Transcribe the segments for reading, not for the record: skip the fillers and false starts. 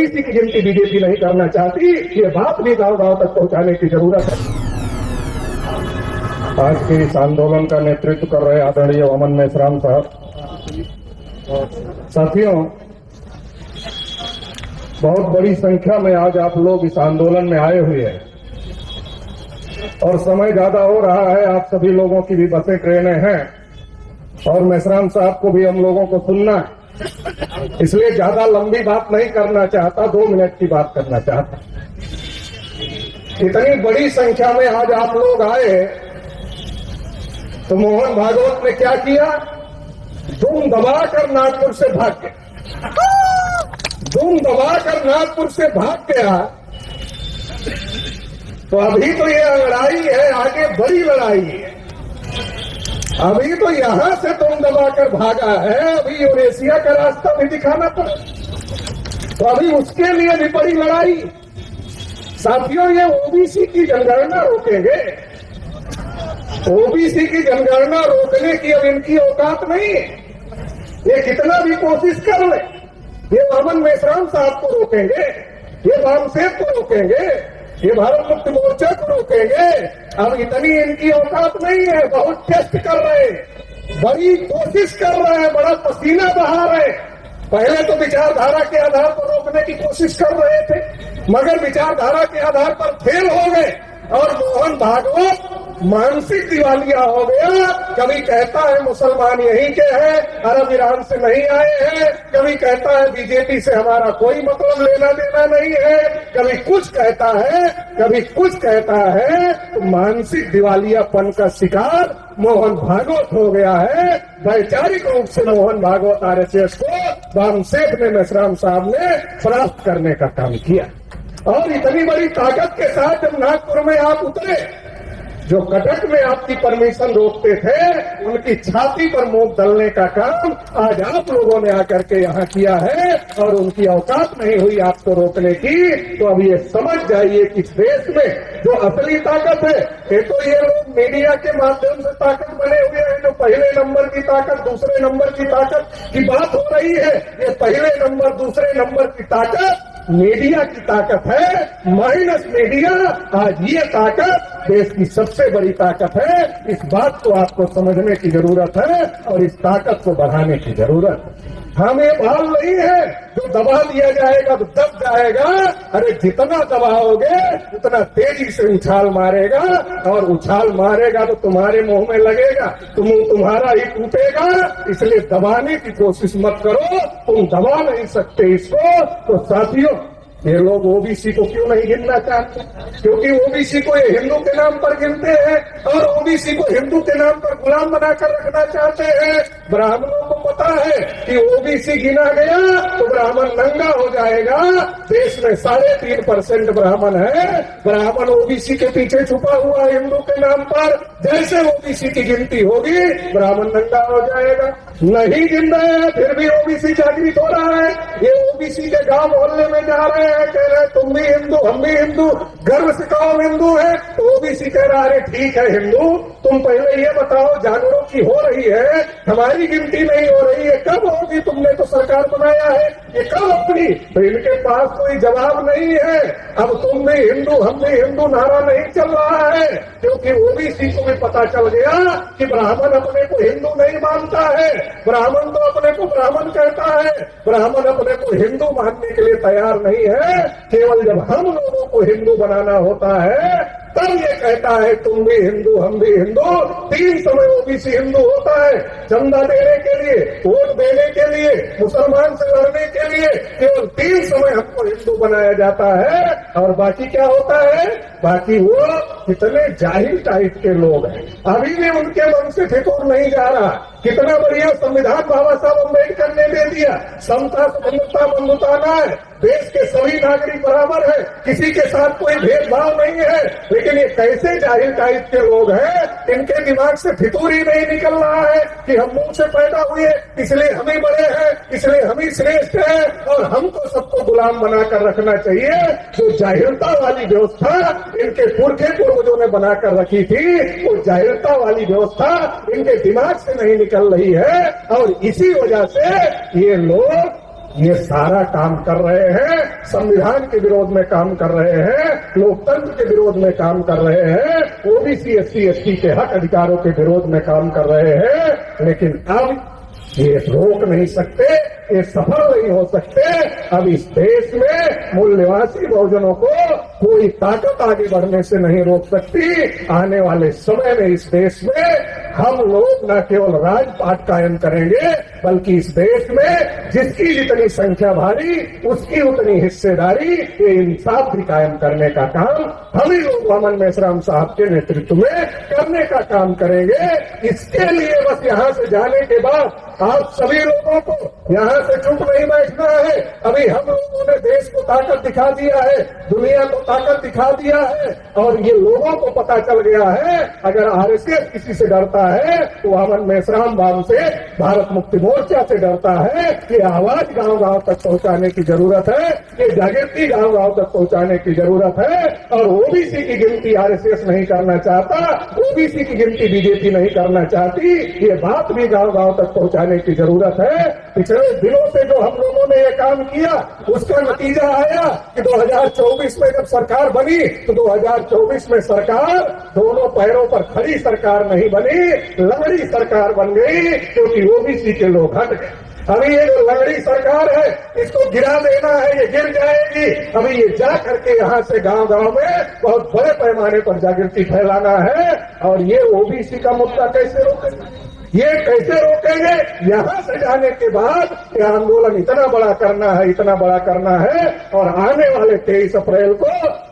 OBC की गिनती BJP नहीं करना चाहती, ये बात भी गांव गांव तक पहुंचाने की जरूरत है। आज के इस आंदोलन का नेतृत्व कर रहे आदरणीय अमन मेश्राम साहब, साथियों, बहुत बड़ी संख्या में आज आप लोग इस आंदोलन में आए हुए हैं और समय ज्यादा हो रहा है। आप सभी लोगों की भी बसें ट्रेनें हैं और मेश्राम साहब को भी हम लोगों को सुनना है, इसलिए ज्यादा लंबी बात नहीं करना चाहता, 2 मिनट की बात करना चाहता। इतनी बड़ी संख्या में आज आप लोग आए तो मोहन भागवत ने क्या किया? धूम दबाकर नागपुर से भाग गया, धूम दबाकर नागपुर से भाग गया। तो अभी तो ये लड़ाई है, आगे बड़ी लड़ाई है। अभी तो यहां से तुम दबाकर भागा है, अभी यूरेशिया का रास्ता भी दिखाना पड़ा, तो अभी उसके लिए भी बड़ी लड़ाई। साथियों, ये ओबीसी की जनगणना रोकेंगे, ओबीसी की जनगणना रोकने की अब इनकी औकात नहीं है। ये कितना भी कोशिश कर ले, ये अमन मेश्राम साहब को रोकेंगे, ये वामसेव को रोकेंगे, ये भारत मुक्ति मोर्चा को रोकेंगे, अब इतनी इनकी औकात नहीं है। बहुत टेस्ट कर रहे हैं, बड़ी कोशिश कर रहे हैं, बड़ा पसीना बहा रहे हैं। पहले तो विचारधारा के आधार पर रोकने की कोशिश कर रहे थे, मगर विचारधारा के आधार पर फेल हो गए और मोहन भागवत मानसिक दिवालिया हो गया। कभी कहता है मुसलमान यहीं के हैं, अरब ईरान से नहीं आए हैं, कभी कहता है बीजेपी से हमारा कोई मतलब लेना देना नहीं है, कभी कुछ कहता है, कभी कुछ कहता है। तो मानसिक दिवालियापन का शिकार मोहन भागवत हो गया है। वैचारिक रूप से मोहन भागवत आरएसएस को वामसेव ने, मेश्राम साहब ने परास्त करने का काम किया। और इतनी बड़ी ताकत के साथ जब नागपुर में आप उतरे, जो कटक में आपकी परमिशन रोकते थे, उनकी छाती पर मोक दलने का काम आज आप लोगों ने आकर के यहाँ किया है और उनकी औकात नहीं हुई आपको रोकने की। तो अब ये समझ जाइए कि इस देश में जो असली ताकत है, ये तो ये लोग मीडिया के माध्यम से ताकत बने हुए हैं। जो पहले नंबर की ताकत, दूसरे नंबर की ताकत की बात हो रही है, ये पहले नंबर, दूसरे नंबर की ताकत मीडिया की ताकत है, माइनस मीडिया। आज ये ताकत देश की सबसे बड़ी ताकत है। इस बात को आपको समझने की जरूरत है और इस ताकत को बढ़ाने की जरूरत है। हमें भाल नहीं है, जो दबा दिया जाएगा तो दब जाएगा। अरे जितना दबाओगे उतना तेजी से उछाल मारेगा, और उछाल मारेगा तो तुम्हारे मुंह में लगेगा, तुम्हारा ही टूटेगा। इसलिए दबाने की कोशिश मत करो, तुम दबा नहीं सकते इसको। तो साथियों, ये लोग ओबीसी को क्यों नहीं गिनना चाहते? क्योंकि ओबीसी को ये हिंदू के नाम पर गिनते हैं और ओबीसी को हिंदू के नाम पर गुलाम बनाकर रखना चाहते हैं। ब्राह्मणों को पता है कि ओबीसी गिना गया तो ब्राह्मण नंगा हो जाएगा। देश में 3.5% ब्राह्मण है, ब्राह्मण ओबीसी के पीछे छुपा हुआ हिंदू के नाम पर। जैसे ओबीसी की गिनती होगी, ब्राह्मण नंगा हो जाएगा। नहीं गिन रहे हैं, फिर भी ओबीसी जागृत हो रहा है। ये ओबीसी के गांव मोहल्ले में जा रहे हैं, कह रहे हैं तुम भी हिंदू, हम भी हिंदू, गर्व से कहो हम हिंदू है। तो ओबीसी कह रहा है ठीक है हिंदू, तुम पहले ये बताओ जानवरों की हो रही है, हमारी गिनती नहीं हो रही है, कब होगी? तुमने तो सरकार बनाया है, ये कब अपनी? तो इनके पास कोई जवाब नहीं है। अब तुम भी हिंदू, हम भी हिंदू नारा नहीं चल रहा है, क्योंकि ओबीसी को भी पता चल गया कि ब्राह्मण अपने को हिंदू नहीं मानता है, ब्राह्मण तो अपने को ब्राह्मण कहता है, ब्राह्मण अपने को हिंदू मानने के लिए तैयार नहीं है। केवल जब हम लोगों को हिंदू बनाना होता है तब ये कहता है तुम भी हिंदू, हम भी हिंदू। 3 समय ओबीसी हिंदू होता है, चंदा देने के लिए, वोट देने के लिए, मुसलमान से लड़ने के लिए। केवल 3 समय हमको हिंदू बनाया जाता है और बाकी क्या होता है? बाकी वो कितने जाहिल टाइप के लोग हैं, अभी भी उनके मन से फितूर नहीं जा रहा। कितना बढ़िया संविधान बाबा साहब अम्बेडकर ने दे दिया, समता बंधुता बंधुता है, देश के सभी नागरिक बराबर है, किसी के साथ कोई भेदभाव नहीं है। लेकिन ये कैसे जाहिल टाइप के लोग हैं, इनके दिमाग से फितूर ही नहीं निकल रहा है कि हम मुंह से पैदा हुए इसलिए हम ही बड़े हैं, इसलिए हम ही श्रेष्ठ हैं और हमको सबको गुलाम बनाकर रखना चाहिए। जो जाहिलता वाली व्यवस्था इनके पुरखे पूर्वजों ने बनाकर रखी थी, वो जाहिलता वाली व्यवस्था इनके दिमाग से नहीं निकल रही है और इसी वजह से ये लोग ये सारा काम कर रहे हैं, संविधान के विरोध में काम कर रहे हैं, लोकतंत्र के विरोध में काम कर रहे हैं, ओबीसी एससी एसटी के हक अधिकारों के विरोध में काम कर रहे हैं। लेकिन अब ये रोक नहीं सकते, ये सफल नहीं हो सकते। अब इस देश में मूल निवासी बहुजनों को कोई ताकत आगे बढ़ने से नहीं रोक सकती। आने वाले समय में इस देश में हम लोग न केवल राजपाट कायम करेंगे, बल्कि इस देश में जिसकी जितनी संख्या भारी उसकी उतनी हिस्सेदारी, ये इंसाफ भी कायम करने का काम हम ही लोग वामन मेश्राम साहब के नेतृत्व में करने का काम करेंगे। इसके लिए बस यहाँ से जाने के बाद आप सभी लोगों को यहाँ से चुप नहीं बैठना है। अभी हम लोगों ने देश को ताकत दिखा दिया है, दुनिया को ताकत दिखा दिया है, और ये लोगों को पता चल गया है अगर आरएसएस किसी से डरता है तो वामन मेश्राम वाम से, भारत मुक्ति मोर्चा से डरता है। ये आवाज गांव-गांव तक पहुंचाने की जरूरत है, ये जागृति गांव-गांव तक पहुंचाने की जरूरत है। और ओबीसी की गिनती आरएसएस नहीं करना चाहता, ओबीसी की गिनती बीजेपी नहीं करना चाहती, ये बात भी गांव-गांव तक पहुंचाने की जरूरत है। पिछले दिनों से जो हम लोगों ने ये काम किया उसका नतीजा आया कि 2024 में जब सरकार बनी तो 2024 में सरकार दोनों पैरों पर खड़ी सरकार नहीं बनी, लंगड़ी सरकार बन गई, क्योंकि ओबीसी के लोग हट गए। अभी ये जो लंगड़ी सरकार है इसको गिरा देना है, ये गिर जाएगी। अभी ये जा करके यहाँ से गांव-गांव में बहुत बड़े पैमाने पर जागृति फैलाना है। और ये ओबीसी का मुद्दा कैसे रोकेंगे, ये कैसे रोकेंगे? यहाँ से जाने के बाद ये आंदोलन इतना बड़ा करना है, इतना बड़ा करना है। और आने वाले 23 अप्रैल को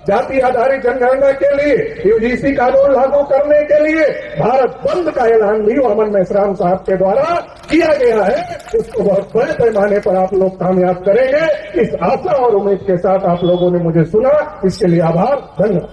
जाति आधारित जनगणना के लिए, यूजीसी कानून लागू करने के लिए भारत बंद का ऐलान भी वामन मेश्राम साहब के द्वारा किया गया है। उसको बहुत बड़े पैमाने पर आप लोग कामयाब करेंगे। इस आशा और उम्मीद के साथ आप लोगों ने मुझे सुना, इसके लिए आभार, धन्यवाद।